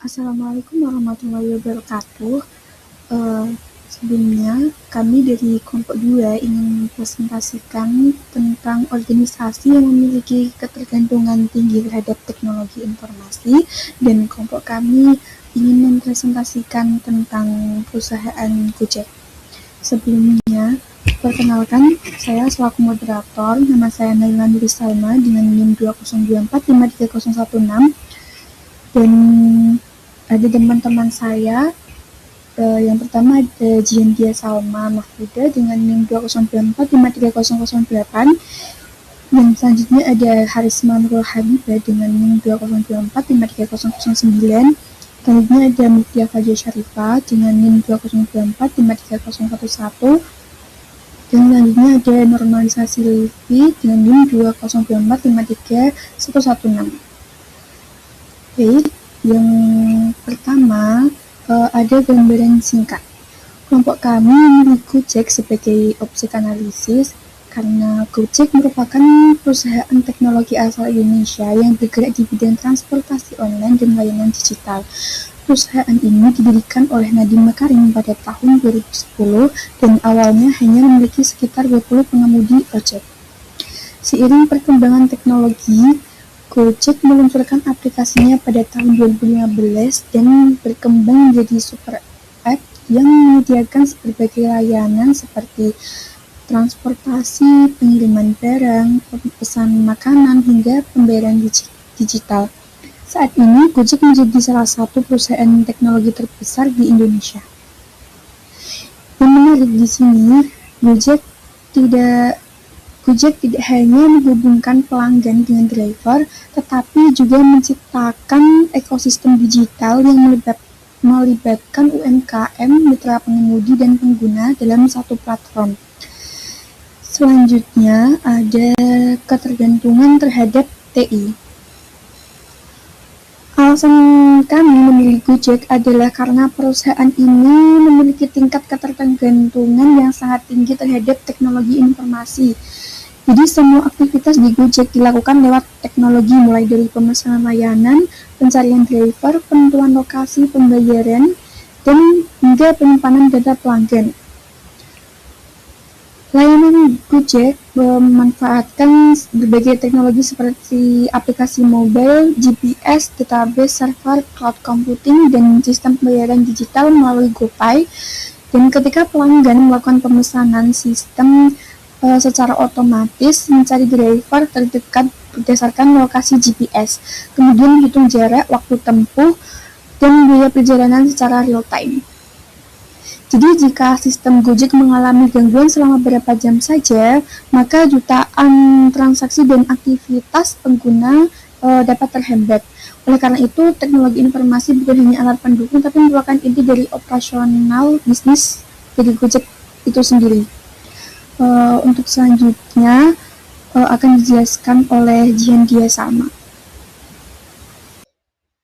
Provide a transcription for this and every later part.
Assalamualaikum warahmatullahi wabarakatuh. Eh, Sebelumnya, kami dari kelompok 2 ingin mempresentasikan tentang organisasi yang memiliki ketergantungan tinggi terhadap teknologi informasi, dan kelompok kami ingin mempresentasikan tentang perusahaan Gojek. Sebelumnya, perkenalkan, saya selaku moderator, nama saya Naila Nuri Salma dengan NIM 2024530116, dan ada teman-teman saya. Yang pertama ada Jiandia Salma Mahfuda dengan NIM 2024530008. Yang selanjutnya ada Harisma Nurul Habibah dengan NIM 2024530009. Selanjutnya ada Mutia Fajar Syarifah dengan NIM 2024530011. Dan selanjutnya ada Normalisasi Livi dengan NIM 2024531116. Baik, yang pertama ada gambaran singkat. Kelompok kami memilih Gojek sebagai objek analisis karena Gojek merupakan perusahaan teknologi asal Indonesia yang bergerak di bidang transportasi online dan layanan digital. Perusahaan ini didirikan oleh Nadiem Makarim pada tahun 2010 dan awalnya hanya memiliki sekitar 20 pengemudi ojek. Seiring perkembangan teknologi, Gojek meluncurkan aplikasinya pada tahun 2015 dan berkembang menjadi super app yang menyediakan berbagai layanan seperti transportasi, pengiriman barang, pesan makanan, hingga pembayaran digital. Saat ini, Gojek menjadi salah satu perusahaan teknologi terbesar di Indonesia. Yang menarik di sini, Gojek tidak hanya menghubungkan pelanggan dengan driver, tetapi juga menciptakan ekosistem digital yang melibatkan UMKM, mitra pengemudi, dan pengguna dalam satu platform. Selanjutnya ada ketergantungan terhadap TI. Alasan kami memilih Gojek adalah karena perusahaan ini memiliki tingkat ketergantungan yang sangat tinggi terhadap teknologi informasi. Jadi semua aktivitas di Gojek dilakukan lewat teknologi, mulai dari pemesanan layanan, pencarian driver, penentuan lokasi pembayaran, dan hingga penyimpanan data pelanggan. Layanan Gojek memanfaatkan berbagai teknologi seperti aplikasi mobile, GPS, database, server, cloud computing, dan sistem pembayaran digital melalui GoPay. Dan ketika pelanggan melakukan pemesanan, sistem secara otomatis mencari driver terdekat berdasarkan lokasi GPS, kemudian hitung jarak, waktu tempuh, dan biaya perjalanan secara real time. Jadi jika sistem Gojek mengalami gangguan selama beberapa jam saja, maka jutaan transaksi dan aktivitas pengguna dapat terhambat. Oleh karena itu, teknologi informasi bukan hanya alat pendukung, tapi merupakan inti dari operasional bisnis dari Gojek itu sendiri. Untuk selanjutnya akan dijelaskan oleh Jiandia Salma.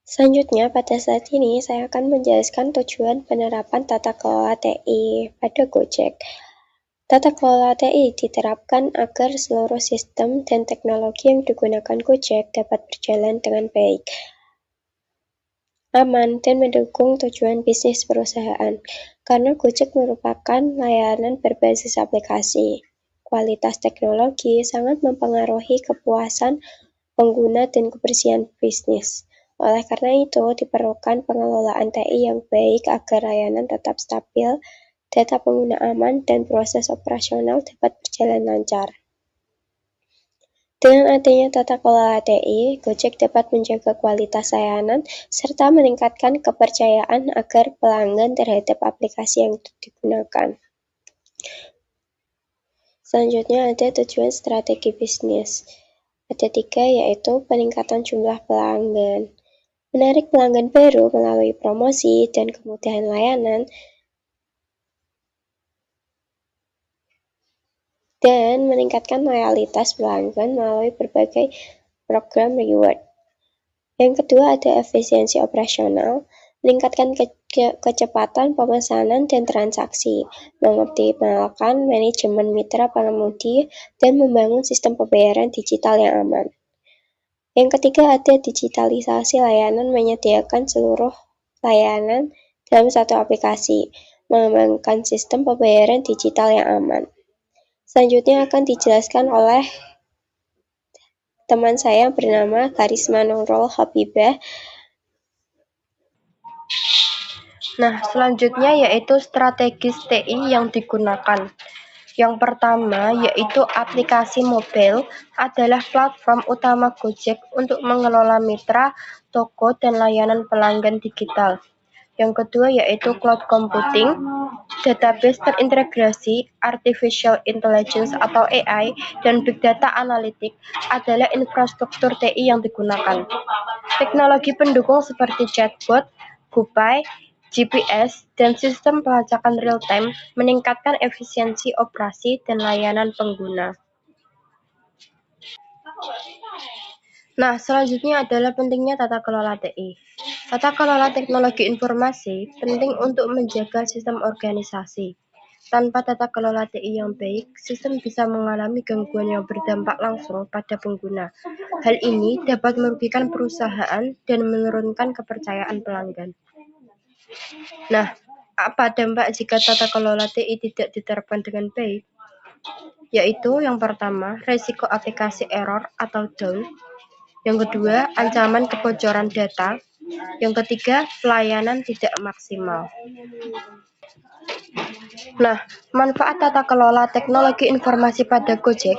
Selanjutnya, pada saat ini saya akan menjelaskan tujuan penerapan tata kelola TI pada Gojek. Tata kelola TI diterapkan agar seluruh sistem dan teknologi yang digunakan Gojek dapat berjalan dengan baik, aman, dan mendukung tujuan bisnis perusahaan. Karena Gojek merupakan layanan berbasis aplikasi, kualitas teknologi sangat mempengaruhi kepuasan pengguna dan kebersihan bisnis. Oleh karena itu, diperlukan pengelolaan TI yang baik agar layanan tetap stabil, data pengguna aman, dan proses operasional dapat berjalan lancar. Dengan adanya tata kelola TI, Gojek dapat menjaga kualitas layanan serta meningkatkan kepercayaan agar pelanggan terhadap aplikasi yang digunakan. Selanjutnya ada tujuan strategi bisnis. Ada 3, yaitu peningkatan jumlah pelanggan, menarik pelanggan baru melalui promosi dan kemudahan layanan, dan meningkatkan loyalitas pelanggan melalui berbagai program reward. Yang kedua ada efisiensi operasional, meningkatkan kecepatan pemesanan dan transaksi, mengoptimalkan manajemen mitra pengemudi, dan membangun sistem pembayaran digital yang aman. Yang ketiga, ada digitalisasi layanan, menyediakan seluruh layanan dalam satu aplikasi, mengembangkan sistem pembayaran digital yang aman. Selanjutnya akan dijelaskan oleh teman saya yang bernama Karisma Nurul Habibah. Nah, selanjutnya yaitu strategis TI yang digunakan. Yang pertama yaitu aplikasi mobile adalah platform utama Gojek untuk mengelola mitra, toko, dan layanan pelanggan digital. Yang kedua yaitu cloud computing, database terintegrasi, artificial intelligence atau AI, dan big data analytics adalah infrastruktur TI yang digunakan. Teknologi pendukung seperti chatbot, GoPay, GPS, dan sistem pelacakan real-time meningkatkan efisiensi operasi dan layanan pengguna. Nah, selanjutnya adalah pentingnya tata kelola TI. Tata kelola teknologi informasi penting untuk menjaga sistem organisasi. Tanpa tata kelola TI yang baik, sistem bisa mengalami gangguan yang berdampak langsung pada pengguna. Hal ini dapat merugikan perusahaan dan menurunkan kepercayaan pelanggan. Nah, apa dampak jika tata kelola TI tidak diterapkan dengan baik? Yaitu yang pertama, resiko aplikasi error atau down. Yang kedua, ancaman kebocoran data. Yang ketiga, pelayanan tidak maksimal. Nah, manfaat tata kelola teknologi informasi pada Gojek.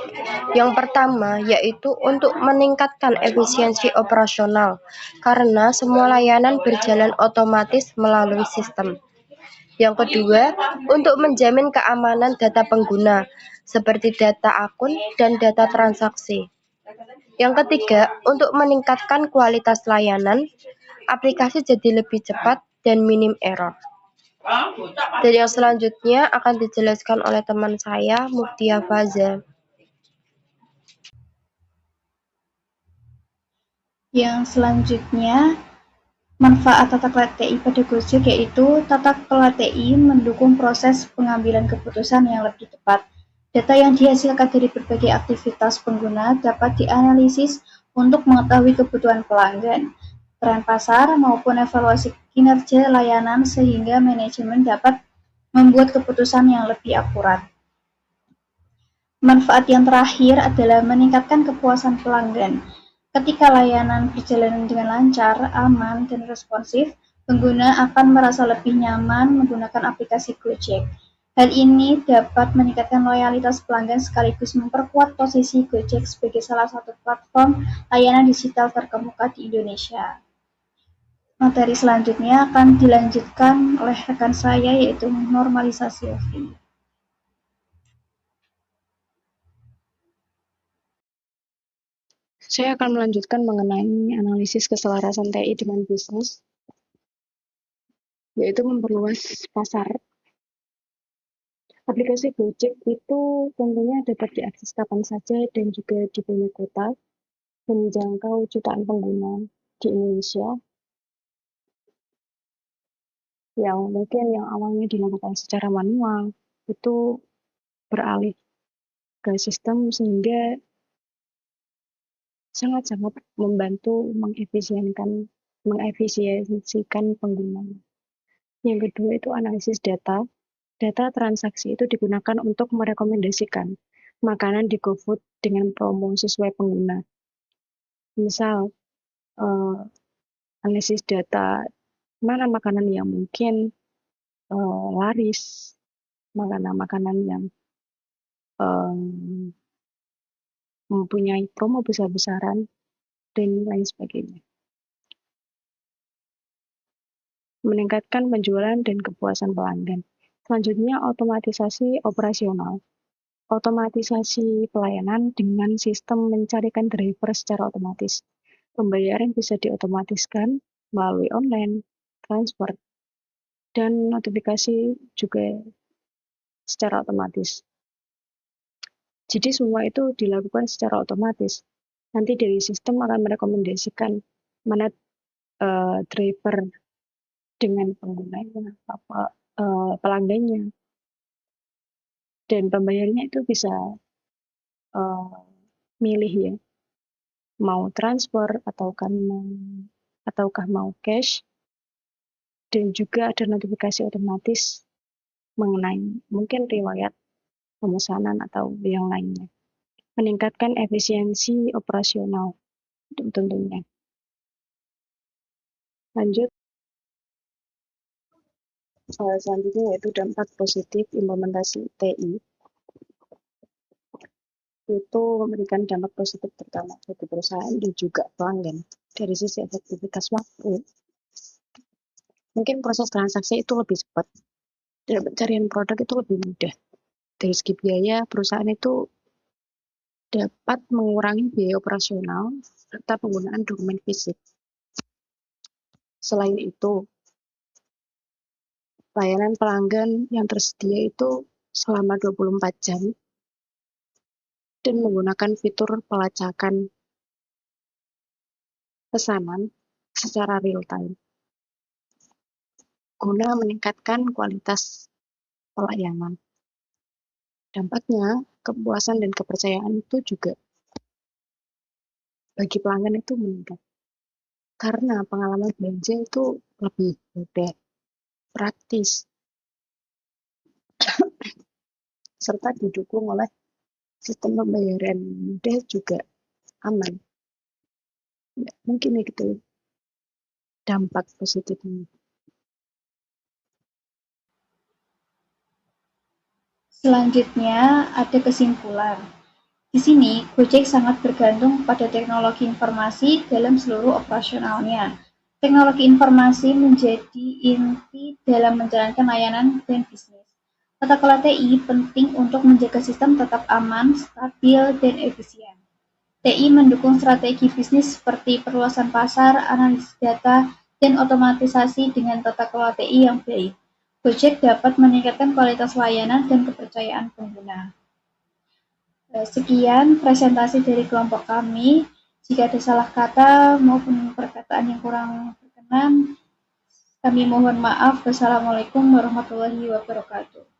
Yang pertama yaitu untuk meningkatkan efisiensi operasional karena semua layanan berjalan otomatis melalui sistem. Yang kedua, untuk menjamin keamanan data pengguna seperti data akun dan data transaksi. Yang ketiga, untuk meningkatkan kualitas layanan, aplikasi jadi lebih cepat dan minim error. Dan yang selanjutnya akan dijelaskan oleh teman saya, Muftia Faza. Yang selanjutnya, manfaat tata kelola TI pada Gojek yaitu tata kelola TI mendukung proses pengambilan keputusan yang lebih tepat. Data yang dihasilkan dari berbagai aktivitas pengguna dapat dianalisis untuk mengetahui kebutuhan pelanggan, tren pasar, maupun evaluasi kinerja layanan sehingga manajemen dapat membuat keputusan yang lebih akurat. Manfaat yang terakhir adalah meningkatkan kepuasan pelanggan. Ketika layanan berjalan dengan lancar, aman, dan responsif, pengguna akan merasa lebih nyaman menggunakan aplikasi Gojek. Hal ini dapat meningkatkan loyalitas pelanggan sekaligus memperkuat posisi Gojek sebagai salah satu platform layanan digital terkemuka di Indonesia. Materi selanjutnya akan dilanjutkan oleh rekan saya yaitu normalisasi OVI. Saya akan melanjutkan mengenai analisis keselarasan TI dengan bisnis, yaitu memperluas pasar. Aplikasi Gojek itu tentunya dapat diakses kapan saja dan juga di banyak kota, dan menjangkau jutaan pengguna di Indonesia yang mungkin yang awalnya dilakukan secara manual, itu beralih ke sistem sehingga sangat-sangat membantu mengefisiensikan pengguna. Yang kedua itu analisis data. Data transaksi itu digunakan untuk merekomendasikan makanan di GoFood dengan promo sesuai pengguna. Misal, analisis data mana makanan yang mungkin laris, makanan yang mempunyai promo besar-besaran, dan lain sebagainya. Meningkatkan penjualan dan kepuasan pelanggan. Selanjutnya, otomatisasi operasional. Otomatisasi pelayanan dengan sistem mencarikan driver secara otomatis. Pembayaran bisa diotomatiskan melalui online, transfer, dan notifikasi juga secara otomatis. Jadi semua itu dilakukan secara otomatis. Nanti dari sistem akan merekomendasikan mana driver dengan penggunanya, pelanggannya, dan pembayarnya itu bisa milih ya. mau transfer ataukah mau cash, dan juga ada notifikasi otomatis mengenai mungkin riwayat pemesanan atau yang lainnya. Meningkatkan efisiensi operasional tentunya. Lanjut, selanjutnya yaitu dampak positif implementasi TI. Itu memberikan dampak positif terutama bagi perusahaan dan juga pelanggan. Dari sisi efektivitas waktu, mungkin proses transaksi itu lebih cepat dan pencarian produk itu lebih mudah. Dari segi biaya, perusahaan itu dapat mengurangi biaya operasional serta penggunaan dokumen fisik. Selain itu, layanan pelanggan yang tersedia itu selama 24 jam dan menggunakan fitur pelacakan pesanan secara real time guna meningkatkan kualitas pelayanan. Dampaknya, kepuasan dan kepercayaan itu juga bagi pelanggan itu meningkat. Karena pengalaman belanja itu lebih mudah, praktis, serta didukung oleh sistem pembayaran mudah juga aman. Ya, mungkin itu dampak positifnya. Selanjutnya ada kesimpulan. Di sini, Gojek sangat bergantung pada teknologi informasi dalam seluruh operasionalnya. Teknologi informasi menjadi inti dalam menjalankan layanan dan bisnis. Tata kelola TI penting untuk menjaga sistem tetap aman, stabil, dan efisien. TI mendukung strategi bisnis seperti perluasan pasar, analisis data, dan otomatisasi dengan tata kelola TI yang baik. Gojek dapat meningkatkan kualitas layanan dan kepercayaan pengguna. Sekian presentasi dari kelompok kami. Jika ada salah kata maupun perkataan yang kurang berkenan, kami mohon maaf. Wassalamualaikum warahmatullahi wabarakatuh.